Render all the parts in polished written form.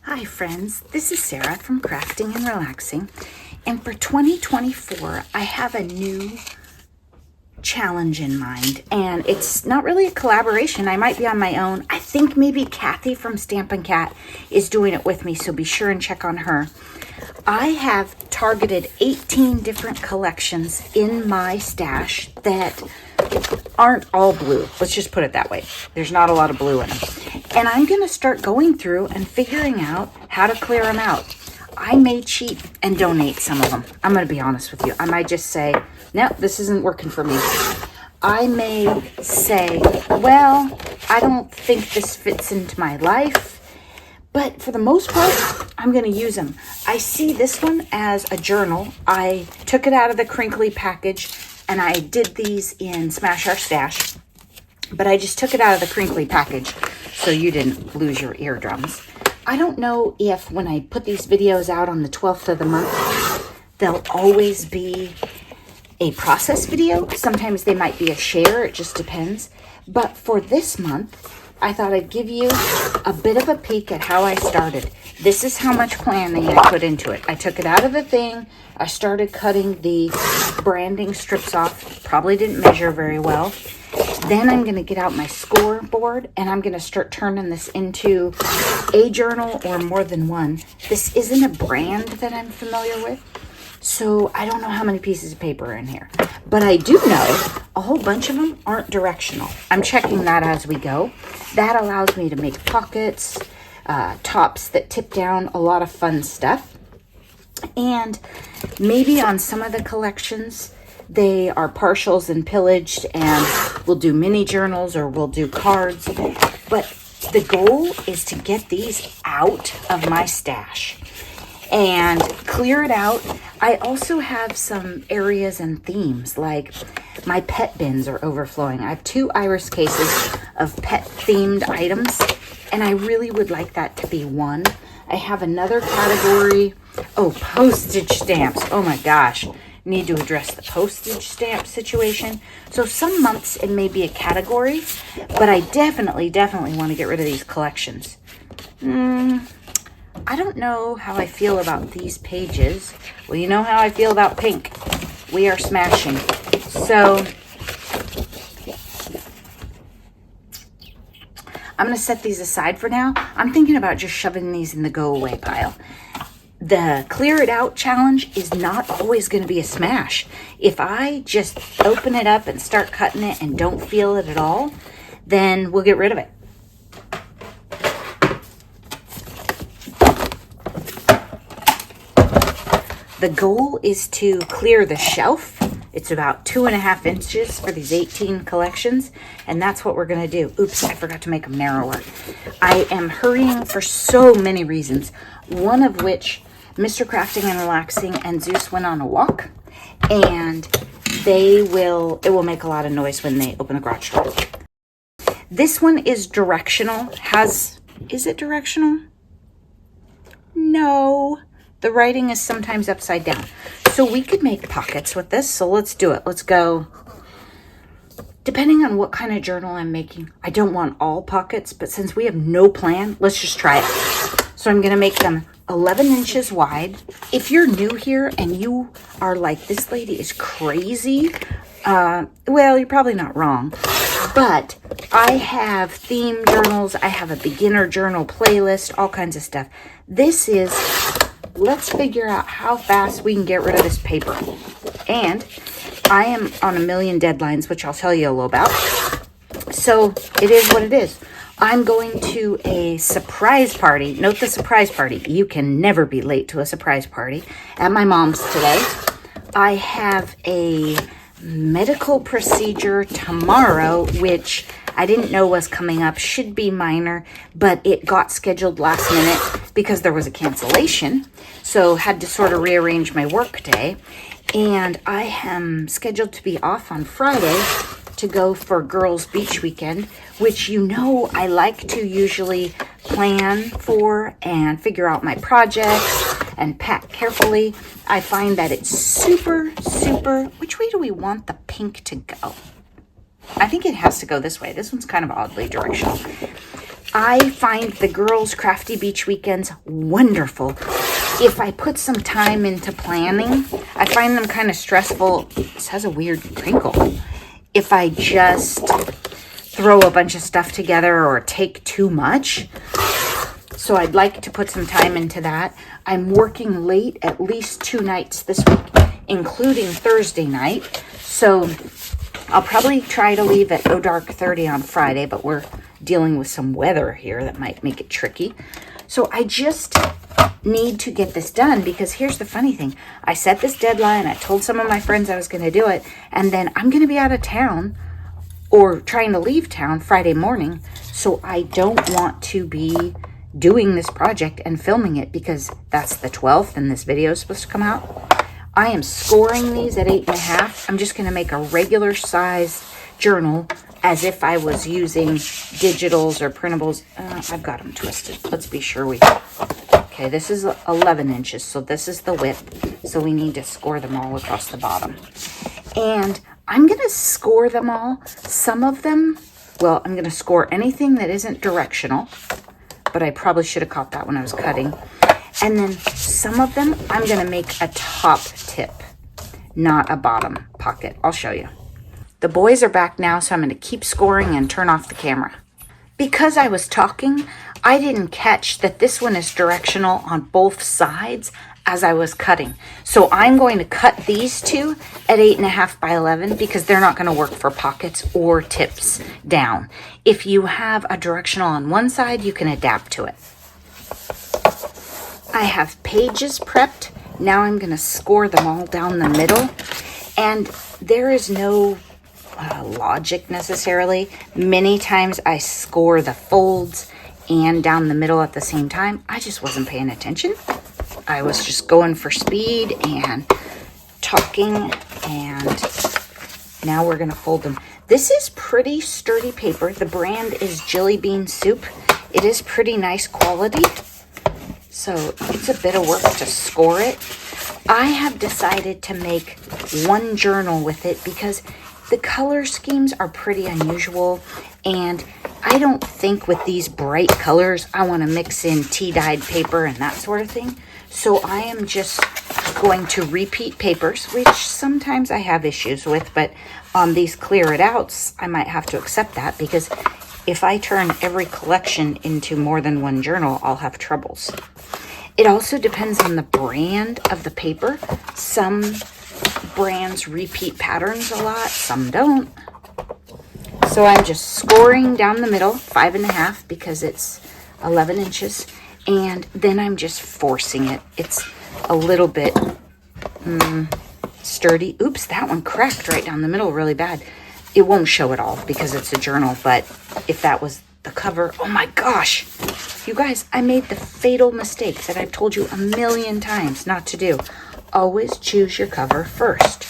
Hi friends, this is Sarah from Crafting and Relaxing, and for 2024 I have a new challenge in mind, and it's not really a collaboration. I might be on my own. I think maybe Kathy from Stampin' Cat is doing it with me, so be sure and check on her. I have targeted 18 different collections in my stash that aren't all blue. Let's just put it that way. There's not a lot of blue in them. And I'm going to start going through and figuring out how to clear them out. I may cheat and donate some of them. I'm going to be honest with you. I might just say, no, this isn't working for me. I may say, well, I don't think this fits into my life. But for the most part, I'm going to use them. I see this one as a journal. I took it out of the crinkly package and I did these in Smash Our Stash. But I just took it out of the crinkly package so you didn't lose your eardrums. I don't know if when I put these videos out on the 12th of the month, they'll always be a process video. Sometimes they might be a share. It just depends. But for this month, I thought I'd give you a bit of a peek at how I started. This is how much planning I put into it. I took it out of the thing. I started cutting the branding strips off. Probably didn't measure very well. Then I'm going to get out my scoreboard and I'm going to start turning this into a journal or more than one. This isn't a brand that I'm familiar with, so I don't know how many pieces of paper are in here. But I do know a whole bunch of them aren't directional. I'm checking that as we go. That allows me to make pockets, tops that tip down, a lot of fun stuff. And maybe on some of the collections, they are partials and pillaged, and we'll do mini journals or we'll do cards. But the goal is to get these out of my stash and clear it out. I also have some areas and themes, like my pet bins are overflowing. I have 2 iris cases of pet themed items, and I really would like that to be one. I have another category. Oh, postage stamps. Oh my gosh. Need to address the postage stamp situation. So some months it may be a category, but I definitely want to get rid of these collections. I don't know how I feel about these pages. Well, you know how I feel about pink. We are smashing. So I'm going to set these aside for now. I'm thinking about just shoving these in the go away pile. The clear it out challenge is not always going to be a smash. If I just open it up and start cutting it and don't feel it at all, then we'll get rid of it. The goal is to clear the shelf. It's about 2.5 inches for these 18 collections, and that's what we're going to do. Oops, I forgot to make them narrower. I am hurrying for so many reasons, one of which Mr. Crafting and Relaxing and Zeus went on a walk, and it will make a lot of noise when they open the garage door. This one is directional. Is it directional? No. The writing is sometimes upside down. So we could make pockets with this. So let's do it. Let's go. Depending on what kind of journal I'm making, I don't want all pockets, but since we have no plan, let's just try it. So I'm going to make them 11 inches wide. If you're new here and you are like, this lady is crazy, well, you're probably not wrong. But I have theme journals. I have a beginner journal playlist, all kinds of stuff. This is... let's figure out how fast we can get rid of this paper. And I am on a million deadlines, which I'll tell you a little about. So it is what it is. I'm going to a surprise party. Note the surprise party. You can never be late to a surprise party at my mom's today. I have a medical procedure tomorrow, which I didn't know was coming up. Should be minor, but it got scheduled last minute because there was a cancellation. So had to sort of rearrange my work day. And I am scheduled to be off on Friday to go for Girls Beach Weekend, which you know I like to usually plan for and figure out my projects and pack carefully. I find that it's super, which way do we want the pink to go? I think it has to go this way. This one's kind of oddly directional. I find the girls' crafty beach weekends wonderful. If I put some time into planning, I find them kind of stressful. This has a weird crinkle. If I just throw a bunch of stuff together or take too much. So I'd like to put some time into that. I'm working late at least 2 nights this week, including Thursday night. So I'll probably try to leave at dark 30 on Friday, but we're dealing with some weather here that might make it tricky. So I just need to get this done, because here's the funny thing. I set this deadline. I told some of my friends I was going to do it, and then I'm going to be out of town or trying to leave town Friday morning. So I don't want to be doing this project and filming it, because that's the 12th and this video is supposed to come out. I am scoring these at 8.5. I'm just going to make a regular size journal as if I was using digitals or printables. I've got them twisted. Let's be sure we... Okay, this is 11 inches, so this is the width. So we need to score them all across the bottom. And I'm going to score them all. Some of them, well, I'm going to score anything that isn't directional, but I probably should have caught that when I was cutting. And then some of them, I'm going to make a top tip, not a bottom pocket. I'll show you. The boys are back now, so I'm going to keep scoring and turn off the camera. Because I was talking, I didn't catch that this one is directional on both sides as I was cutting. So I'm going to cut these two at 8.5 by 11 because they're not going to work for pockets or tips down. If you have a directional on one side, you can adapt to it. I have pages prepped. Now I'm going to score them all down the middle. And there is no logic necessarily. Many times I score the folds and down the middle at the same time. I just wasn't paying attention. I was just going for speed and talking, and now we're going to fold them. This is pretty sturdy paper. The brand is Jelly Bean Soup. It is pretty nice quality, so it's a bit of work to score it. I have decided to make one journal with it because the color schemes are pretty unusual, and I don't think with these bright colors I want to mix in tea-dyed paper and that sort of thing. So I am just going to repeat papers, which sometimes I have issues with, but on these clear it outs, I might have to accept that, because if I turn every collection into more than one journal, I'll have troubles. It also depends on the brand of the paper. Some brands repeat patterns a lot, some don't. So I'm just scoring down the middle, 5.5, because it's 11 inches. And then I'm just forcing it. It's a little bit sturdy. Oops, that one cracked right down the middle really bad. It won't show it all because it's a journal, but if that was the cover, oh my gosh. You guys, I made the fatal mistake that I've told you a million times not to do. Always choose your cover first.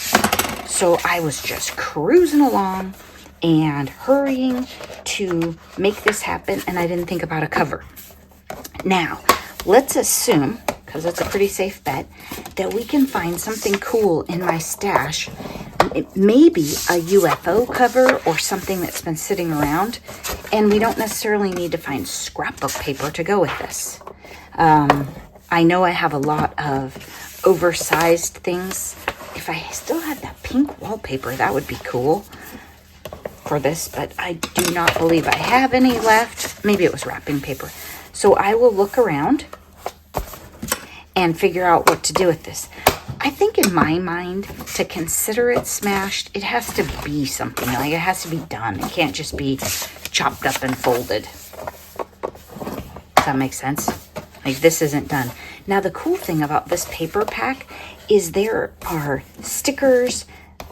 So I was just cruising along and hurrying to make this happen, and I didn't think about a cover. Now, let's assume, because it's a pretty safe bet, that we can find something cool in my stash. Maybe a UFO cover or something that's been sitting around, and we don't necessarily need to find scrapbook paper to go with this. I know I have a lot of oversized things. If I still had that pink wallpaper, that would be cool for this, but I do not believe I have any left. Maybe it was wrapping paper. So I will look around and figure out what to do with this. I think in my mind, to consider it smashed, it has to be something. Like, it has to be done. It can't just be chopped up and folded. Does that make sense? Like, this isn't done. Now, the cool thing about this paper pack is there are stickers.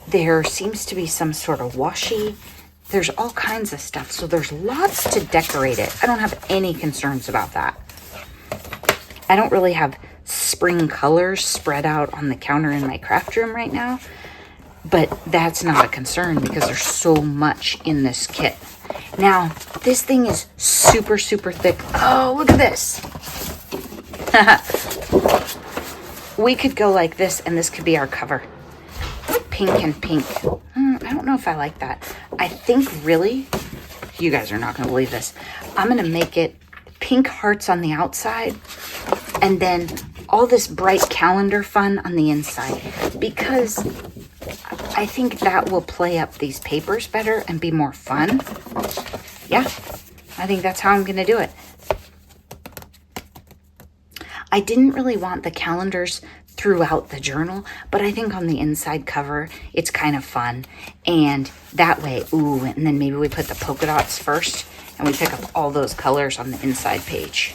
There seems to be some sort of washi. There's all kinds of stuff. So there's lots to decorate it. I don't have any concerns about that. I don't really have spring colors spread out on the counter in my craft room right now. But that's not a concern because there's so much in this kit. Now, this thing is super, super thick. Oh, look at this. We could go like this, and this could be our cover. Pink and pink. I don't know if I like that. I think really you guys are not going to believe this. I'm going to make it pink hearts on the outside and then all this bright calendar fun on the inside, because I think that will play up these papers better and be more fun. Yeah, I think that's how I'm going to do it. I didn't really want the calendars throughout the journal, but I think on the inside cover, it's kind of fun. And that way, ooh, and then maybe we put the polka dots first and we pick up all those colors on the inside page.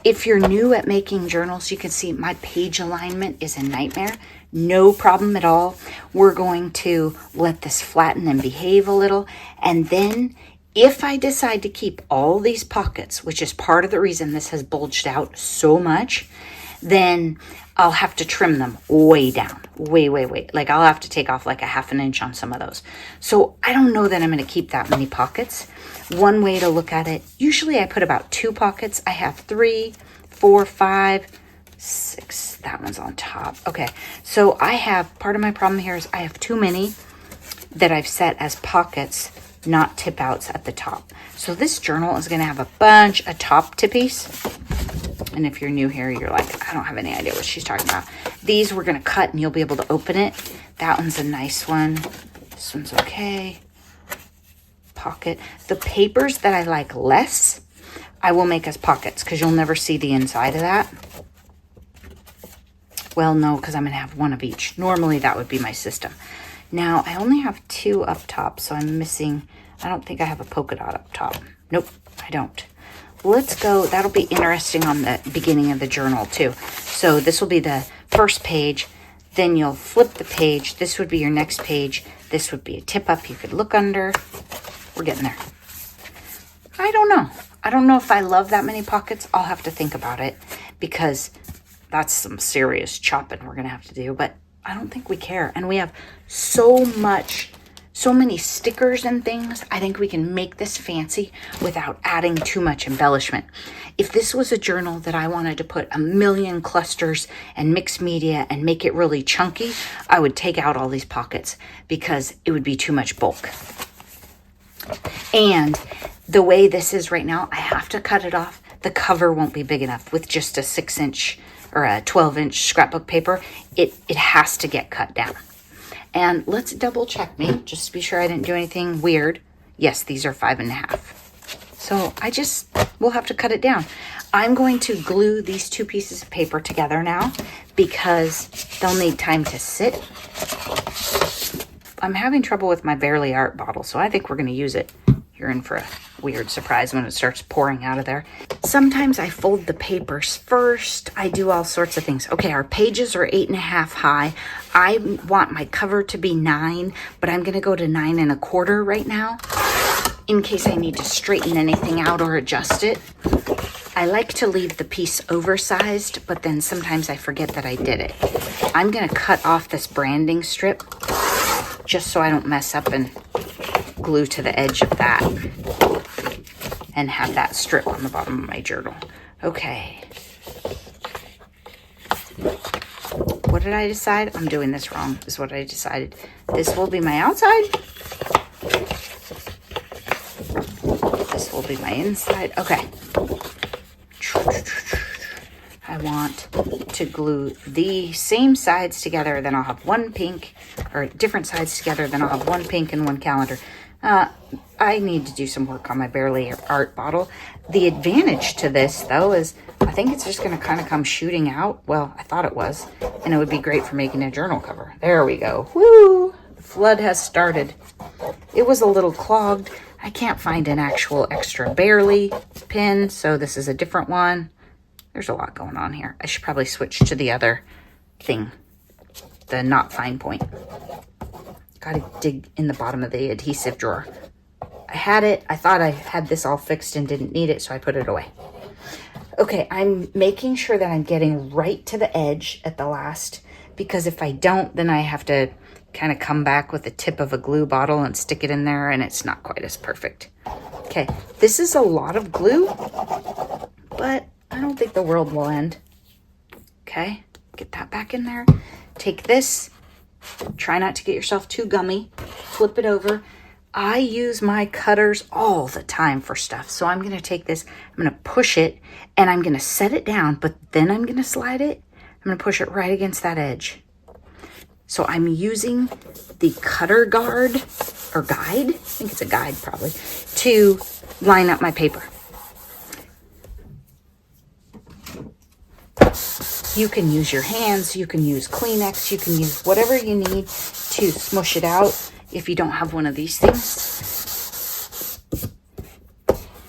If you're new at making journals, you can see my page alignment is a nightmare. No problem at all. We're going to let this flatten and behave a little. And then if I decide to keep all these pockets, which is part of the reason this has bulged out so much, then I'll have to trim them way down, way. Like I'll have to take off like a 1/2 inch on some of those. So I don't know that I'm going to keep that many pockets. One way to look at it, usually I put about 2 pockets. I have 3, 4, 5, 6. That one's on top. Okay, so I have, part of my problem here is I have too many that I've set as pockets, not tip outs at the top. So this journal is going to have a bunch of top tippies. And if you're new here, you're like, I don't have any idea what she's talking about. These we're going to cut and you'll be able to open it. That one's a nice one. This one's okay. Pocket. The papers that I like less, I will make as pockets because you'll never see the inside of that. Well, no, because I'm going to have one of each. Normally that would be my system. Now, I only have 2 up top, so I'm missing, I don't think I have a polka dot up top. Nope, I don't. Let's go, that'll be interesting on the beginning of the journal too. So this will be the first page, then you'll flip the page. This would be your next page. This would be a tip up you could look under. We're getting there. I don't know. I don't know if I love that many pockets. I'll have to think about it because that's some serious chopping we're going to have to do, but I don't think we care. And we have so many stickers and things. I think we can make this fancy without adding too much embellishment. If this was a journal that I wanted to put a million clusters and mixed media and make it really chunky, I would take out all these pockets because it would be too much bulk. And the way this is right now, I have to cut it off. The cover won't be big enough with just a 6-inch or a 12-inch scrapbook paper. It has to get cut down. And let's double check me, just to be sure I didn't do anything weird. Yes, these are 5.5. So we'll have to cut it down. I'm going to glue these 2 pieces of paper together now because they'll need time to sit. I'm having trouble with my Barely Art bottle, so I think we're going to use it. You're in for a weird surprise when it starts pouring out of there. Sometimes I fold the papers first. I do all sorts of things. Okay, our pages are 8.5 high. I want my cover to be 9, but I'm going to go to 9 1/4 right now in case I need to straighten anything out or adjust it. I like to leave the piece oversized, but then sometimes I forget that I did it. I'm going to cut off this branding strip just so I don't mess up and glue to the edge of that and have that strip on the bottom of my journal. Okay. What did I decide? I'm doing this wrong, is what I decided. This will be my outside. This will be my inside. Okay. I want to glue the same sides together, then I'll have one pink, or different sides together, then I'll have one pink and one calendar. I need to do some work on my Barely Art bottle. The advantage to this, though, is I think it's just going to kind of come shooting out. Well, I thought it was, and it would be great for making a journal cover. There we go. Woo! The flood has started. It was a little clogged. I can't find an actual extra Barely pin, so this is a different one. There's a lot going on here. I should probably switch to the other thing, the not fine point. Gotta dig in the bottom of the adhesive drawer. I had it. I thought I had this all fixed and didn't need it, so I put it away. Okay, I'm making sure that I'm getting right to the edge at the last, because if I don't, then I have to kind of come back with the tip of a glue bottle and stick it in there, and it's not quite as perfect. Okay, this is a lot of glue, but I don't think the world will end. Okay, get that back in there. Take this. Try not to get yourself too gummy. Flip it over. I use my cutters all the time for stuff. So I'm going to take this, I'm going to push it, and I'm going to set it down, but then I'm going to slide it. I'm going to push it right against that edge. So I'm using the cutter guard or guide, I think it's a guide probably, to line up my paper. You can use your hands, you can use Kleenex, you can use whatever you need to smush it out if you don't have one of these things.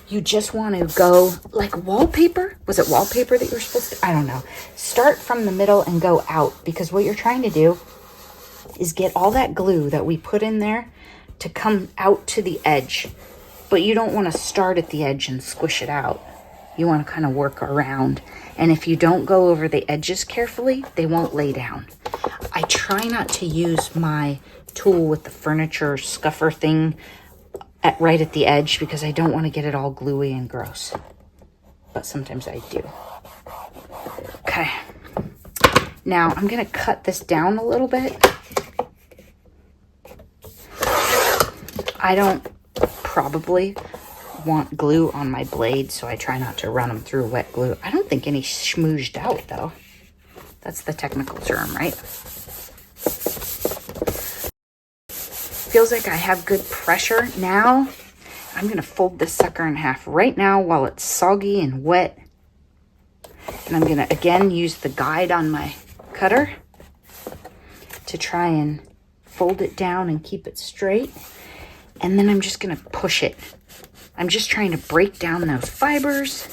You just want to go like wallpaper. Was it wallpaper that you were supposed to? I don't know. Start from the middle and go out, because what you're trying to do is get all that glue that we put in there to come out to the edge. But you don't want to start at the edge and squish it out. You want to kind of work around. And if you don't go over the edges carefully, they won't lay down. I try not to use my tool with the furniture scuffer thing right at the edge, because I don't want to get it all gluey and gross. But sometimes I do. Okay. Now I'm going to cut this down a little bit. I don't probably want glue on my blade, so I try not to run them through wet glue. I don't think any schmoozed out though. That's the technical term, right? Feels like I have good pressure now. I'm going to fold this sucker in half right now while it's soggy and wet. And I'm going to again use the guide on my cutter to try and fold it down and keep it straight. And then I'm just going to push it. I'm just trying to break down those fibers.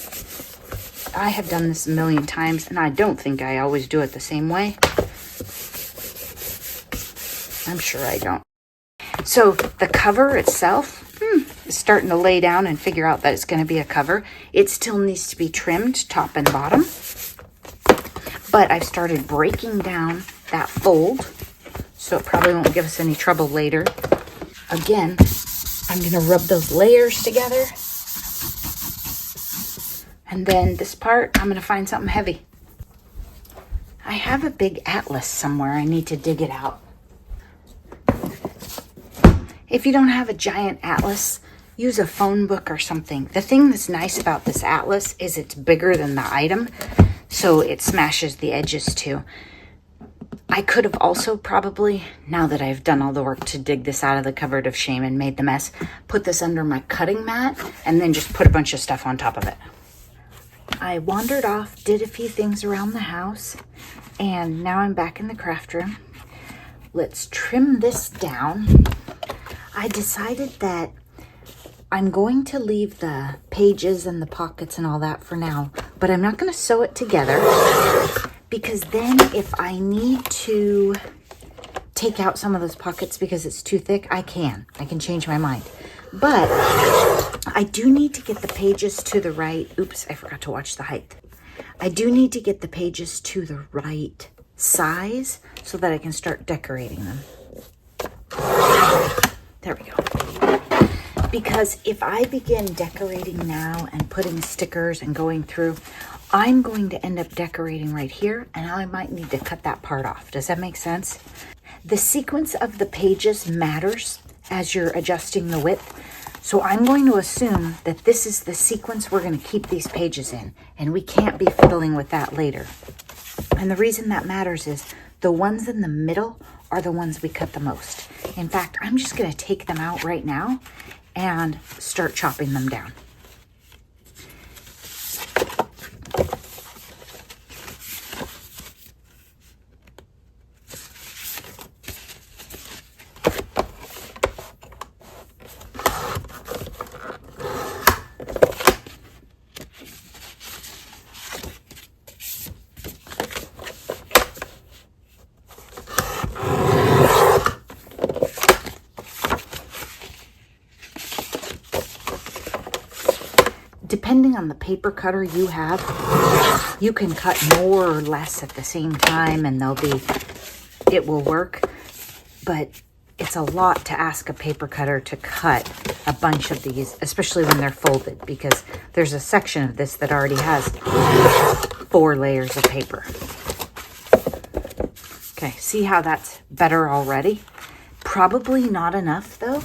I have done this a million times, and I don't think I always do it the same way. I'm sure I don't. So the cover itself is starting to lay down and figure out that it's going to be a cover. It still needs to be trimmed top and bottom. But I've started breaking down that fold, so it probably won't give us any trouble later. Again, I'm going to rub those layers together. And then this part, I'm going to find something heavy. I have a big atlas somewhere. I need to dig it out. If you don't have a giant atlas, use a phone book or something. The thing that's nice about this atlas is it's bigger than the item, so it smashes the edges too. I could have also probably, now that I've done all the work to dig this out of the cupboard of shame and made the mess, put this under my cutting mat and then just put a bunch of stuff on top of it. I wandered off, did a few things around the house, and now I'm back in the craft room. Let's trim this down. I decided that I'm going to leave the pages and the pockets and all that for now, but I'm not going to sew it together, because then if I need to take out some of those pockets because it's too thick, I can change my mind. But I do need to get the pages to the right. Oops, I forgot to watch the height. I do need to get the pages to the right size so that I can start decorating them. There we go. Because if I begin decorating now and putting stickers and going through, I'm going to end up decorating right here, and I might need to cut that part off. Does that make sense? The sequence of the pages matters as you're adjusting the width. So I'm going to assume that this is the sequence we're going to keep these pages in, and we can't be fiddling with that later. And the reason that matters is the ones in the middle are the ones we cut the most. In fact, I'm just going to take them out right now and start chopping them down. Depending on the paper cutter you have, you can cut more or less at the same time and it will work. But it's a lot to ask a paper cutter to cut a bunch of these, especially when they're folded, because there's a section of this that already has 4 layers of paper. Okay, see how that's better already? Probably not enough though.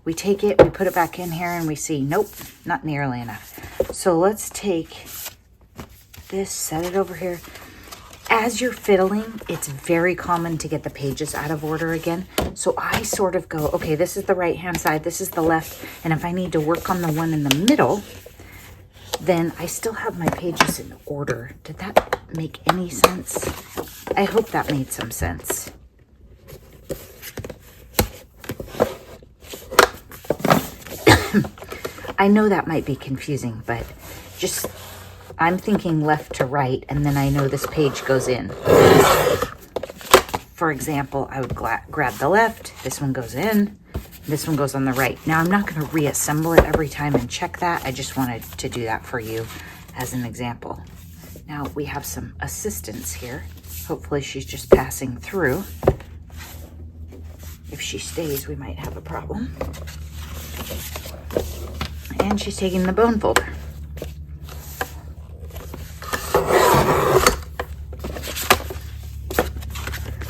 We take it, we put it back in here, and we see, nope, not nearly enough. So let's take this, set it over here. As you're fiddling, it's very common to get the pages out of order again. So I sort of go, okay, this is the right-hand side, this is the left, and if I need to work on the one in the middle, then I still have my pages in order. Did that make any sense? I hope that made some sense. I know that might be confusing, but just, I'm thinking left to right, and then I know this page goes in. For example, I would grab the left, this one goes in, this one goes on the right. Now, I'm not going to reassemble it every time and check that. I just wanted to do that for you as an example. Now, we have some assistance here. Hopefully, she's just passing through. If she stays, we might have a problem. And she's taking the bone folder.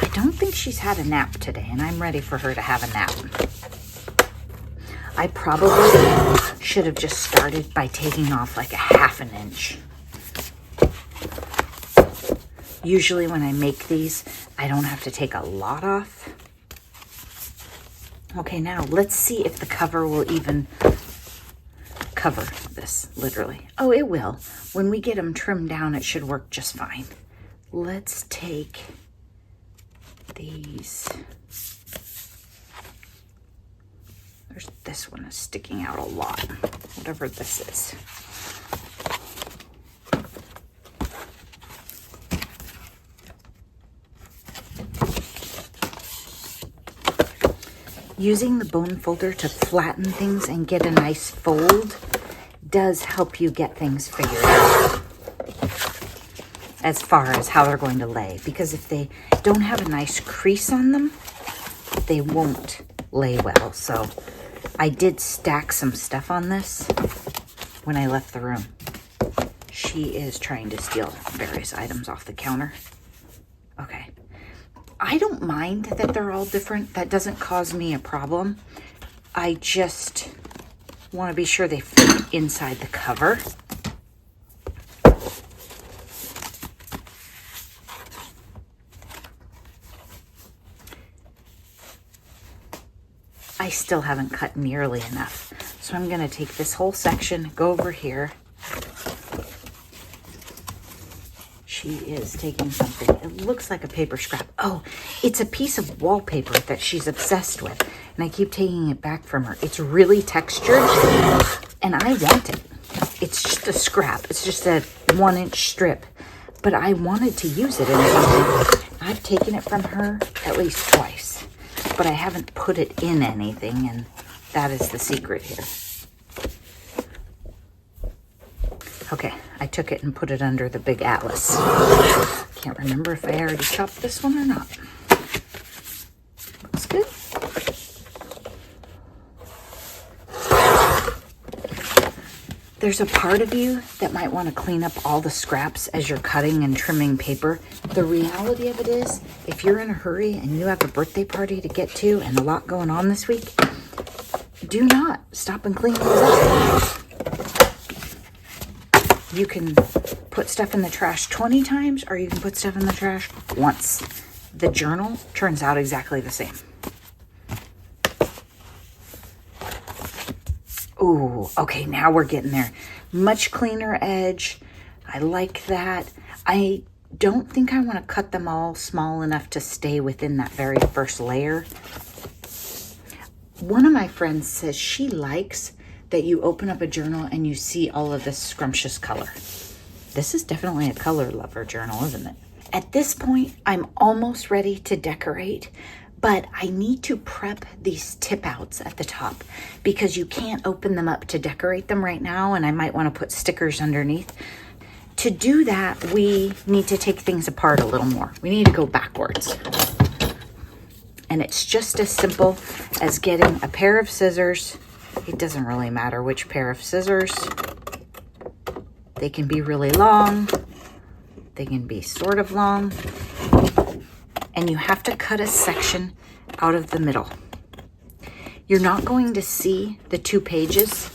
I don't think she's had a nap today, and I'm ready for her to have a nap. I probably should have just started by taking off like a ½ an inch. Usually when I make these, I don't have to take a lot off. Okay, now let's see if the cover will even cover this, literally. Oh, it will. When we get them trimmed down, it should work just fine. Let's take these. This one is sticking out a lot, whatever this is. Using the bone folder to flatten things and get a nice fold does help you get things figured out as far as how they're going to lay. Because if they don't have a nice crease on them, they won't lay well. So I did stack some stuff on this when I left the room. She is trying to steal various items off the counter. Okay. I don't mind that they're all different. That doesn't cause me a problem. I just want to be sure they fit inside the cover. I still haven't cut nearly enough. So I'm going to take this whole section, go over here. She is taking something. It looks like a paper scrap. Oh, it's a piece of wallpaper that she's obsessed with. And I keep taking it back from her. It's really textured, and I want it. It's just a scrap. It's just a 1-inch strip. But I wanted to use it in something. I've taken it from her at least twice. But I haven't put it in anything, and that is the secret here. Okay, I took it and put it under the big atlas. Can't remember if I already chopped this one or not. Looks good. There's a part of you that might want to clean up all the scraps as you're cutting and trimming paper. The reality of it is, if you're in a hurry and you have a birthday party to get to and a lot going on this week, do not stop and clean those up. You can put stuff in the trash 20 times, or you can put stuff in the trash once. The journal turns out exactly the same. Ooh, okay, now we're getting there. Much cleaner edge. I like that. I don't think I want to cut them all small enough to stay within that very first layer. One of my friends says she likes that you open up a journal and you see all of this scrumptious color. This is definitely a color lover journal, isn't it? At this point, I'm almost ready to decorate, but I need to prep these tip outs at the top because you can't open them up to decorate them right now, and I might want to put stickers underneath. To do that, we need to take things apart a little more. We need to go backwards. And it's just as simple as getting a pair of scissors. It doesn't really matter which pair of scissors. They can be really long. They can be sort of long. And you have to cut a section out of the middle. you're not going to see the 2 pages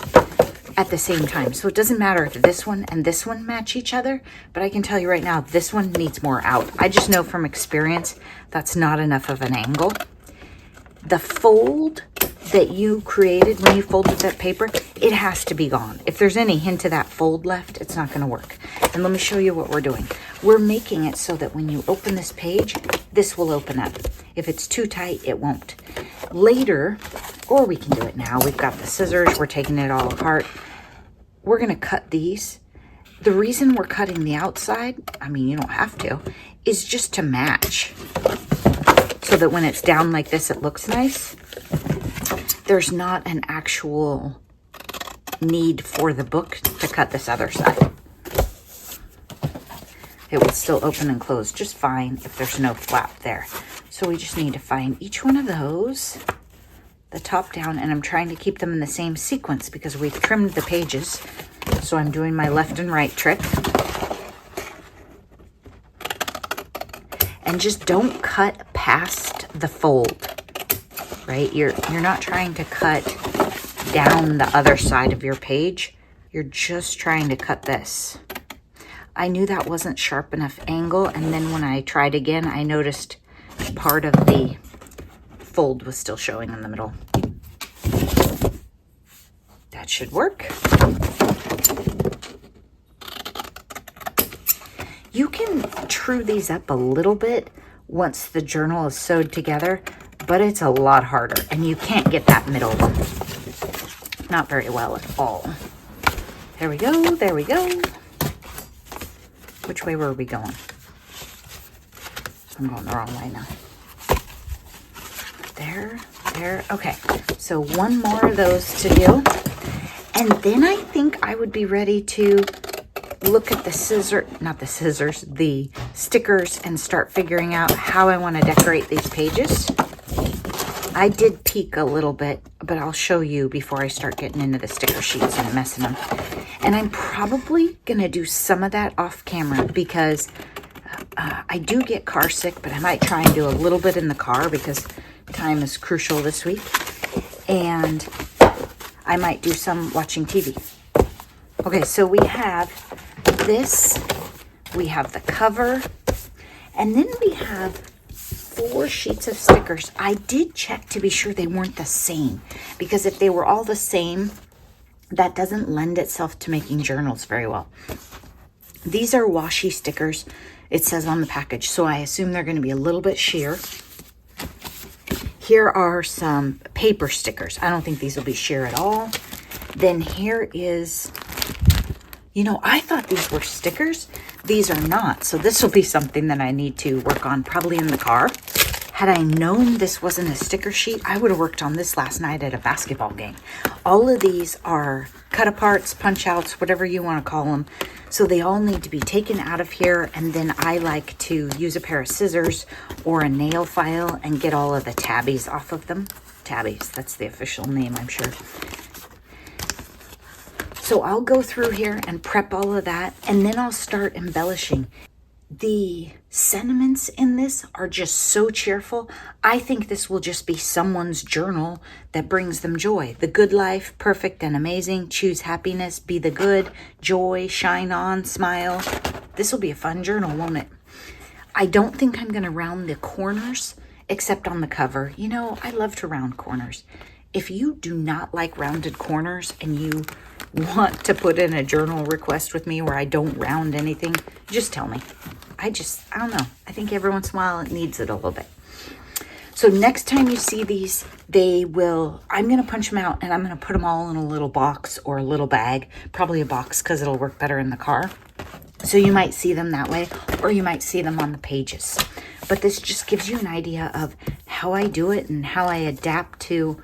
at the same time. So it doesn't matter if this one and this one match each other, but I can tell you right now, this one needs more out. I just know from experience, that's not enough of an angle. The fold that you created when you folded that paper, it has to be gone. If there's any hint of that fold left, it's not gonna work. And let me show you what we're doing. We're making it so that when you open this page, this will open up. If it's too tight, it won't. Later, or we can do it now, we've got the scissors, we're taking it all apart. We're gonna cut these. The reason we're cutting the outside, I mean, you don't have to, is just to match. So that when it's down like this, it looks nice. There's not an actual need for the book to cut this other side. It will still open and close just fine if there's no flap there. So we just need to find each one of those, the top down, and I'm trying to keep them in the same sequence because we've trimmed the pages. So I'm doing my left and right trick. And just don't cut past the fold, right? You're not trying to cut down the other side of your page. You're just trying to cut this. I knew that wasn't sharp enough angle, and then when I tried again, I noticed part of the fold was still showing in the middle. That should work. You can true these up a little bit once the journal is sewed together, but it's a lot harder, and you can't get that middle one. Not very well at all. There we go, there we go. Which way were we going? I'm going the wrong way now. There, there, okay. So one more of those to do. And then I think I would be ready to look at the the stickers and start figuring out how I want to decorate these pages. I did peek a little bit, but I'll show you before I start getting into the sticker sheets and messing them. And I'm probably going to do some of that off camera because I do get car sick, but I might try and do a little bit in the car because time is crucial this week. And I might do some watching TV. Okay, so we have this, we have the cover, and then we have 4 sheets of stickers. I did check to be sure they weren't the same, because if they were all the same, that doesn't lend itself to making journals very well. These are washi stickers, it says on the package, so I assume they're going to be a little bit sheer. Here are some paper stickers. I don't think these will be sheer at all. Then here is, you know, I thought these were stickers. These are not. So this will be something that I need to work on probably in the car. Had I known this wasn't a sticker sheet, I would have worked on this last night at a basketball game. All of these are cut aparts, punch outs, whatever you want to call them. So they all need to be taken out of here. And then I like to use a pair of scissors or a nail file and get all of the tabbies off of them. Tabbies, that's the official name, I'm sure. So I'll go through here and prep all of that, and then I'll start embellishing. The sentiments in this are just so cheerful. I think this will just be someone's journal that brings them joy. The good life, perfect and amazing. Choose happiness, be the good, joy, shine on, smile. This will be a fun journal, won't it? I don't think I'm going to round the corners, except on the cover. You know, I love to round corners. If you do not like rounded corners and you want to put in a journal request with me where I don't round anything, just tell me. I don't know. I think every once in a while it needs it a little bit. So next time you see these, I'm going to punch them out and I'm going to put them all in a little box or a little bag, probably a box because it'll work better in the car. So you might see them that way, or you might see them on the pages. But this just gives you an idea of how I do it and how I adapt to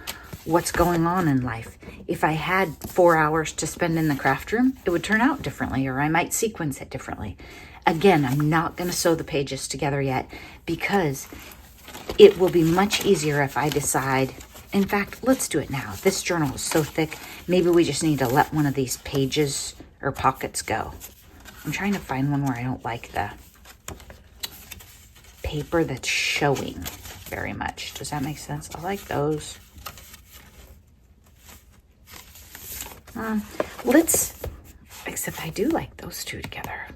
what's going on in life. If I had 4 hours to spend in the craft room, it would turn out differently, or I might sequence it differently. Again, I'm not going to sew the pages together yet because it will be much easier if I decide, in fact, let's do it now. This journal is so thick, maybe we just need to let one of these pages or pockets go. I'm trying to find one where I don't like the paper that's showing very much. Does that make sense? I like those. Except I do like those two together.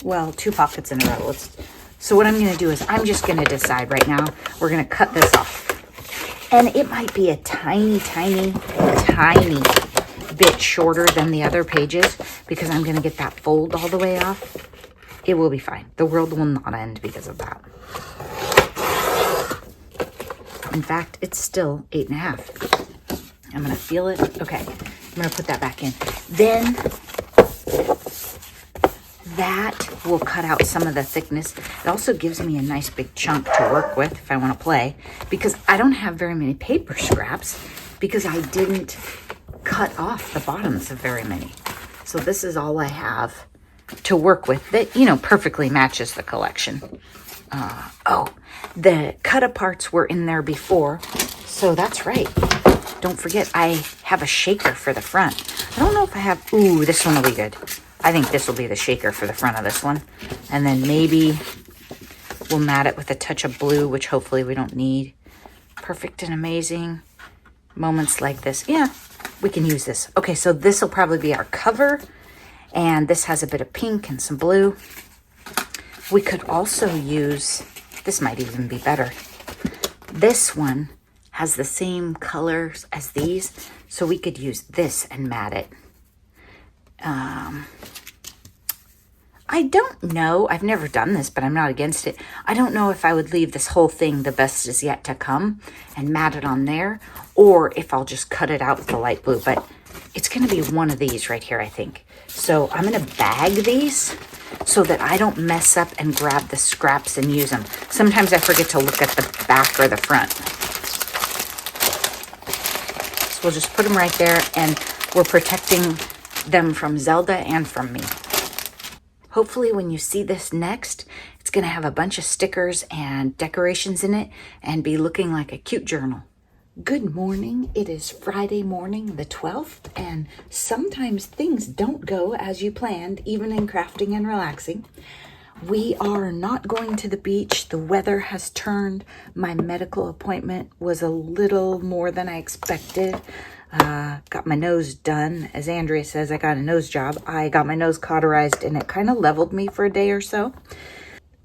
Well, 2 pockets in a row. So what I'm going to do is I'm just going to decide right now. We're going to cut this off. And it might be a tiny, tiny, tiny bit shorter than the other pages because I'm going to get that fold all the way off. It will be fine. The world will not end because of that. In fact, it's still 8.5. I'm going to feel it. Okay, I'm going to put that back in. Then that will cut out some of the thickness. It also gives me a nice big chunk to work with if I want to play, because I don't have very many paper scraps because I didn't cut off the bottoms of very many. So this is all I have to work with that, you know, perfectly matches the collection. Oh, the cut aparts were in there before. So that's right. Don't forget, I have a shaker for the front. I don't know if I have, ooh, this one will be good. I think this will be the shaker for the front of this one. And then maybe we'll mat it with a touch of blue, which hopefully we don't need. Perfect and amazing. Moments like this. Yeah, we can use this. Okay, so this will probably be our cover. And this has a bit of pink and some blue. We could also use, this might even be better. This one has the same colors as these, so we could use this and mat it. I don't know. I've never done this, but I'm not against it. I don't know if I would leave this whole thing, the best is yet to come, and mat it on there, or if I'll just cut it out with the light blue, but it's going to be one of these right here, I think. So I'm going to bag these so that I don't mess up and grab the scraps and use them. Sometimes I forget to look at the back or the front. So we'll just put them right there, and we're protecting them from Zelda and from me. Hopefully when you see this next, it's going to have a bunch of stickers and decorations in it and be looking like a cute journal. Good morning. It is Friday morning, the 12th, and sometimes things don't go as you planned, even in crafting and relaxing. We are not going to the beach. The weather has turned. My medical appointment was a little more than I expected. Got my nose done. As Andrea says, I got a nose job. I got my nose cauterized and it kind of leveled me for a day or so.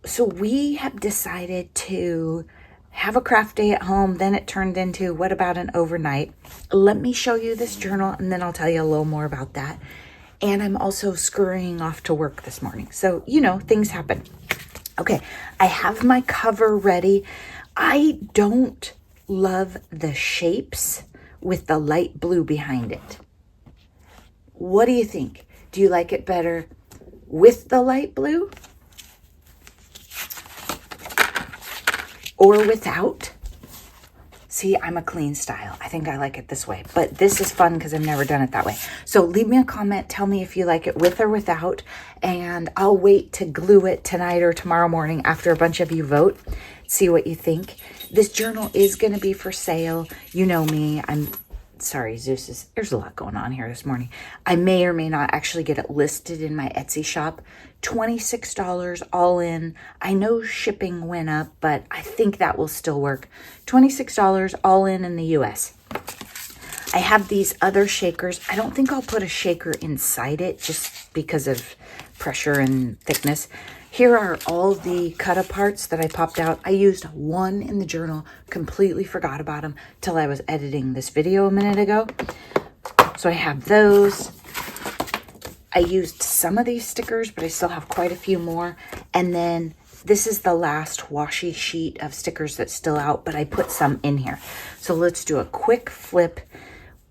So we have decided to have a craft day at home. Then it turned into, what about an overnight? Let me show you this journal and then I'll tell you a little more about that. And I'm also scurrying off to work this morning. So, you know, things happen. Okay, I have my cover ready. I don't love the shapes with the light blue behind it. What do you think? Do you like it better with the light blue or without? See, I'm a clean style. I think I like it this way, but this is fun because I've never done it that way. So leave me a comment. Tell me if you like it with or without, and I'll wait to glue it tonight or tomorrow morning after a bunch of you vote. See what you think. This journal is going to be for sale. You know me. Sorry, Zeus, there's a lot going on here this morning. I may or may not actually get it listed in my Etsy shop. $26 all in. I know shipping went up, but I think that will still work. $26 all in the US. I have these other shakers. I don't think I'll put a shaker inside it just because of pressure and thickness. Here are all the cut aparts that I popped out. I used one in the journal, completely forgot about them till I was editing this video a minute ago. So I have those. I used some of these stickers, but I still have quite a few more. And then this is the last washi sheet of stickers that's still out, but I put some in here. So let's do a quick flip.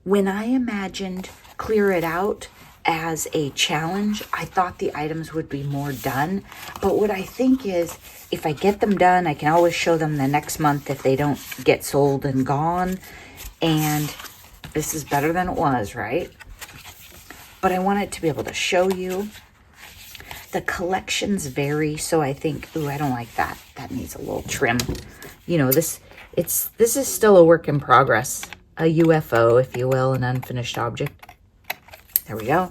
When I imagined Clear It Out as a challenge, I thought the items would be more done. But what I think is, if I get them done, I can always show them the next month if they don't get sold and gone. And this is better than it was, right? But I wanted to be able to show you. The collections vary, so I think, ooh, I don't like that. That needs a little trim. You know, this is still a work in progress. A UFO, if you will, an unfinished object. There we go.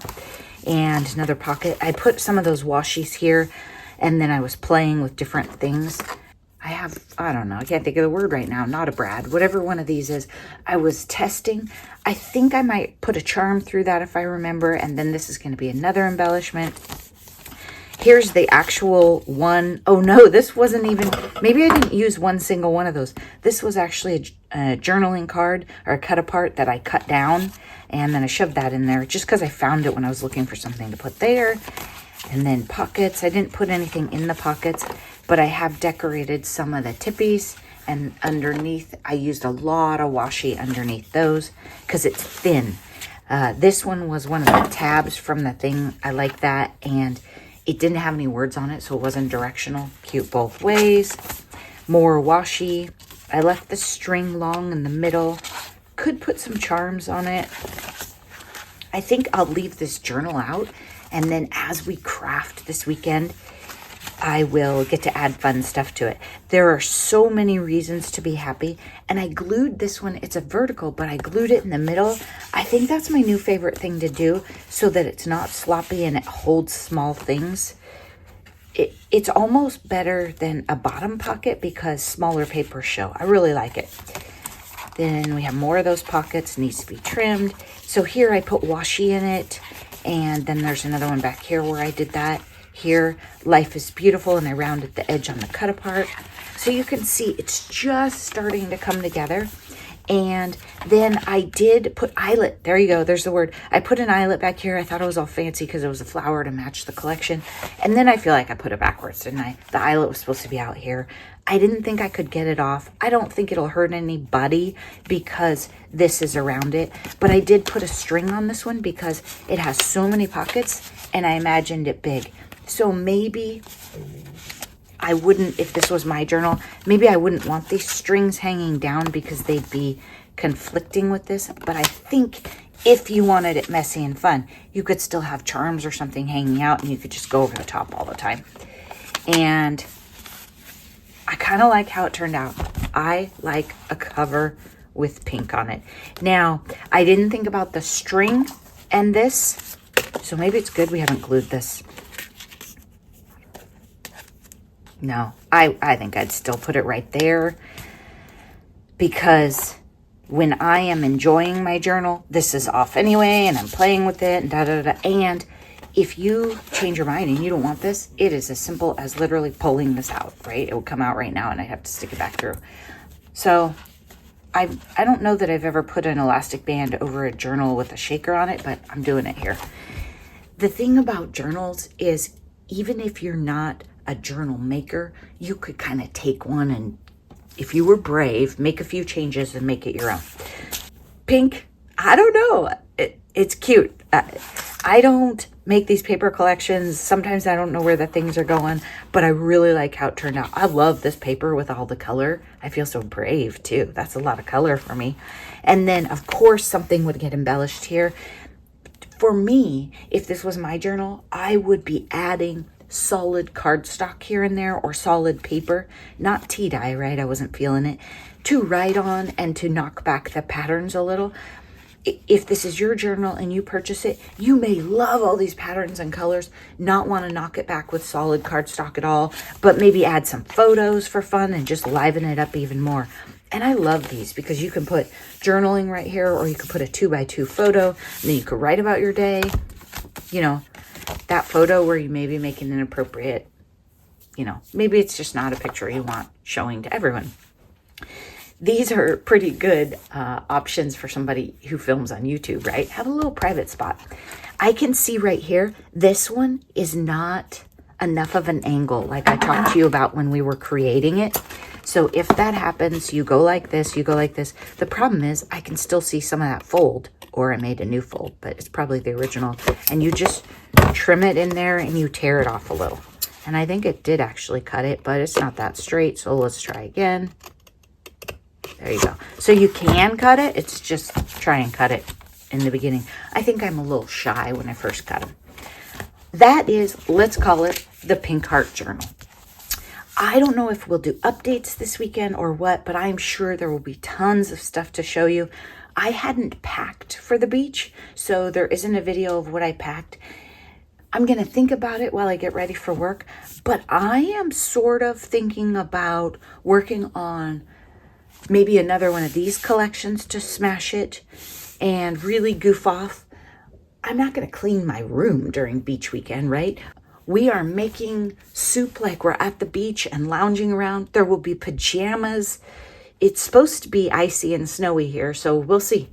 And another pocket. I put some of those washies here, and then I was playing with different things. I I don't know, I can't think of the word right now, not a brad, whatever one of these is. I was testing. I think I might put a charm through that if I remember, and then this is going to be another embellishment. Here's the actual one. Oh no, this wasn't even, maybe I didn't use one single one of those. This was actually a journaling card, or a cut apart that I cut down, and then I shoved that in there just because I found it when I was looking for something to put there. And then pockets. I didn't put anything in the pockets, but I have decorated some of the tippies, and underneath I used a lot of washi underneath those because it's thin. This one was one of the tabs from the thing. I like that, and it didn't have any words on it, so it wasn't directional. Cute both ways. More washi. I left the string long in the middle. Could put some charms on it. I think I'll leave this journal out, and then as we craft this weekend, I will get to add fun stuff to it. There are so many reasons to be happy, and I glued this one. It's a vertical, but I glued it in the middle. I think that's my new favorite thing to do, so that it's not sloppy and it holds small things. It's almost better than a bottom pocket because smaller papers show. I really like it. Then we have more of those pockets, needs to be trimmed. So here I put washi in it, and then there's another one back here where I did that. Here, life is beautiful, and I rounded the edge on the cut apart. So you can see it's just starting to come together. And then I did put eyelet. There you go. There's the word. I put an eyelet back here. I thought it was all fancy because it was a flower to match the collection. And then I feel like I put it backwards, didn't I? The eyelet was supposed to be out here. I didn't think I could get it off. I don't think it'll hurt anybody because this is around it. But I did put a string on this one because it has so many pockets, and I imagined it big. So maybe I wouldn't, if this was my journal, maybe I wouldn't want these strings hanging down because they'd be conflicting with this. But I think if you wanted it messy and fun, you could still have charms or something hanging out, and you could just go over the top all the time. And I kind of like how it turned out. I like a cover with pink on it. Now, I didn't think about the string and this, so maybe it's good we haven't glued this. No, I think I'd still put it right there, because when I am enjoying my journal, this is off anyway, and I'm playing with it, and da-da-da. And if you change your mind and you don't want this, it is as simple as literally pulling this out, right? It will come out right now, and I'd have to stick it back through. So I don't know that I've ever put an elastic band over a journal with a shaker on it, but I'm doing it here. The thing about journals is, even if you're not a journal maker, you could kind of take one and, if you were brave, make a few changes and make it your own. Pink, I don't know. It's cute. I don't make these paper collections. Sometimes I don't know where the things are going, but I really like how it turned out. I love this paper with all the color. I feel so brave too. That's a lot of color for me. And then of course something would get embellished here. For me, if this was my journal, I would be adding solid cardstock here and there, or solid paper, not tea dye, right? I wasn't feeling it, to write on and to knock back the patterns a little. If this is your journal and you purchase it, you may love all these patterns and colors, not want to knock it back with solid cardstock at all, but maybe add some photos for fun and just liven it up even more. And I love these because you can put journaling right here, or you could put a 2x2 photo, and then you could write about your day. You know, that photo where you may be making an appropriate, you know, maybe it's just not a picture you want showing to everyone. These are pretty good options for somebody who films on YouTube, right? Have a little private spot. I can see right here, this one is not enough of an angle like I talked to you about when we were creating it. So if that happens, you go like this, you go like this. The problem is I can still see some of that fold, or I made a new fold, but it's probably the original. And you just trim it in there and you tear it off a little. And I think it did actually cut it, but it's not that straight. So let's try again. There you go. So you can cut it. It's just try and cut it in the beginning. I think I'm a little shy when I first cut them. That is, let's call it the Pink Heart Journal. I don't know if we'll do updates this weekend or what, but I'm sure there will be tons of stuff to show you. I hadn't packed for the beach, so there isn't a video of what I packed. I'm going to think about it while I get ready for work, but I am sort of thinking about working on maybe another one of these collections to smash it and really goof off. I'm not going to clean my room during beach weekend, right? We are making soup like we're at the beach and lounging around. There will be pajamas. It's supposed to be icy and snowy here, so we'll see.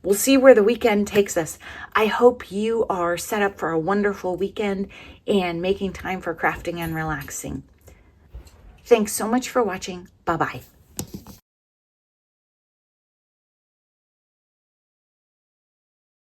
We'll see where the weekend takes us. I hope you are set up for a wonderful weekend and making time for crafting and relaxing. Thanks so much for watching. Bye-bye.